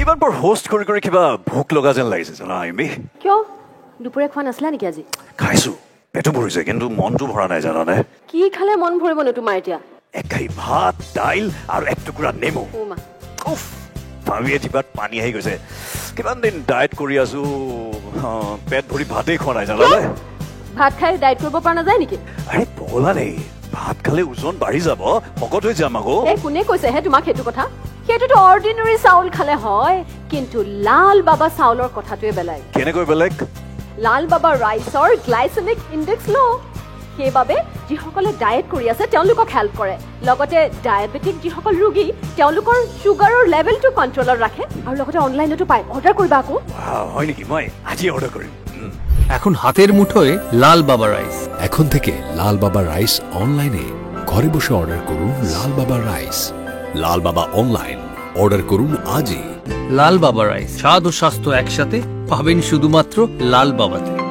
ইমানবোৰ হোষ্ট কৰি কৰি কিবা ভোক লগা যেন লাগিছে জানা ইমি কিয় দুপৰীয়া খোৱা নাছিলা নেকি আজি খাইছো পেটটো ভৰিছে কিন্তু মনটো ভৰা নাই জানানে কি খালে মন ভৰিবনো তোমাৰ এতিয়া এক খাই ভাত দাইল আৰু এক টুকুৰা নেমু উফ ভাবিয়ে জিভাত পানী আহি গৈছে কিমান দিন ডায়েট কৰি আছো পেট ভৰি ভাতেই খোৱা নাই জানানে ভাত খাই ডায়েট কৰিব পৰা নাযায় নেকি আৰে পগলা নেই ভাত খালে ওজন বাঢ়ি যাব শকত হৈ যাম আকৌ এই কোনে কৈছেহে তোমাক সেইটো কথা সেইটোতো অৰ্ডিনাৰী চাউল খালে হয় কিন্তু লাল বাবা চাউলৰ কথাটোৱে বেলেগ কেনেকৈ বেলেগ লাল বাবা ৰাইচৰ গ্লাইচেমিক ইনডেক্স ল' সেইবাবে যিসকলে ডায়েট কৰি আছে তেওঁলোকক হেল্প কৰে লগতে ডায়েবেটিক যিসকল ৰোগী তেওঁলোকৰ চুগাৰৰ লেভেলটো কণ্ট্ৰলত ৰাখে আৰু লগতে অনলাইনতো পায় অৰ্ডাৰ কৰিবা আকৌ হয় নেকি মই আজি অৰ্ডাৰ কৰিম এখন হাতের মুঠোয় লাল বাবা রাইস এখন থেকে লাল বাবা রাইস অনলাইনে ঘরে বসে অর্ডার করুন লাল বাবা রাইস লাল বাবা অনলাইন অর্ডার করুন আজই লাল বাবা রাইস স্বাদ ও স্বাস্থ্য একসাথে পাবেন শুধুমাত্র লাল বাবাতে